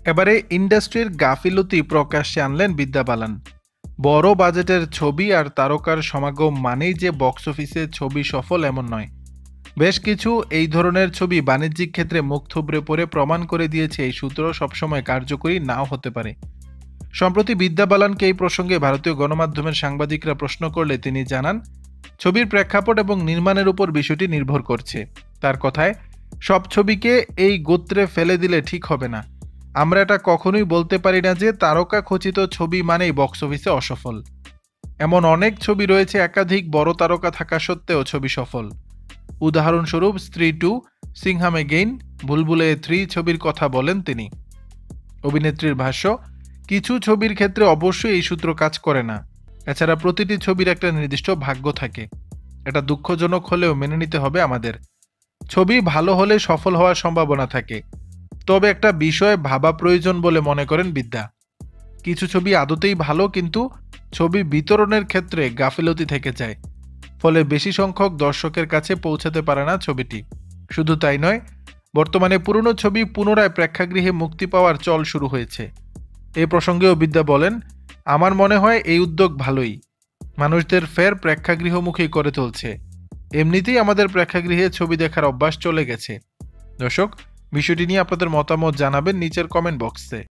এবারে ইন্ডাস্ট্রির গাফিলতি প্রকাশ্যে আনলেন বিদ্যা বালান। বড় বাজেটের ছবি আর তারকার সমাগম মানেই যে বক্স অফিসে ছবি সফল এমন নয়। বেশ কিছু এই ধরনের ছবি বাণিজ্যিক ক্ষেত্রে মুখ থুবড়ে পড়ে প্রমাণ করে দিয়েছে এই সূত্র সবসময় কার্যকরী নাও হতে পারে। সম্প্রতি বিদ্যা বালানকে এই প্রসঙ্গে ভারতীয় গণমাধ্যমের সাংবাদিকরা প্রশ্ন করলে তিনি জানান, ছবির প্রেক্ষাপট এবং নির্মাণের উপর বিষয়টি নির্ভর করছে। তার কথায়, সব ছবিকে এই গোত্রে ফেলে দিলে ঠিক হবে না। আমরা এটা কখনোই বলতে পারি না যে তারকা খচিত ছবি মানেই বক্স অফিসে অসফল। এমন অনেক ছবি রয়েছে একাধিক বড় তারকা থাকা সত্ত্বেও ছবি সফল। উদাহরণস্বরূপ স্ত্রী 2, সিংহাম এগেইন, বুলবুলে 3 ছবির কথা বলেন তিনি। অভিনেত্রীর ভাষ্য, কিছু ছবির ক্ষেত্রে অবশ্যই এই সূত্র কাজ করে না। এছাড়া প্রতিটি ছবির একটা নির্দিষ্ট ভাগ্য থাকে। এটা দুঃখজনক হলেও মেনে নিতে হবে আমাদের। ছবি ভালো হলে সফল হওয়ার সম্ভাবনা থাকে, তবে একটা বিষয় ভাবা প্রয়োজন বলে মনে করেন বিদ্যা। কিছু ছবি আদতেই ভালো, কিন্তু ছবি বিতরণের ক্ষেত্রে গাফিলতি থেকে যায়, ফলে বেশি সংখ্যক দর্শকের কাছে পৌঁছাতে পারে না ছবিটি। শুধু তাই নয়, বর্তমানে পুরনো ছবি পুনরায় প্রেক্ষাগৃহে মুক্তি পাওয়ার চল শুরু হয়েছে। এই প্রসঙ্গেও বিদ্যা বলেন, আমার মনে হয় এই উদ্যোগ ভালোই, মানুষদের ফের প্রেক্ষাগৃহমুখী করে তুলছে। এমনিতেই আমাদের প্রেক্ষাগৃহে ছবি দেখার অভ্যাস চলে গেছে। দর্শক, বিষয়টি নিয়ে আপনাদের মতামত জানাবেন নিচের কমেন্ট বক্সে।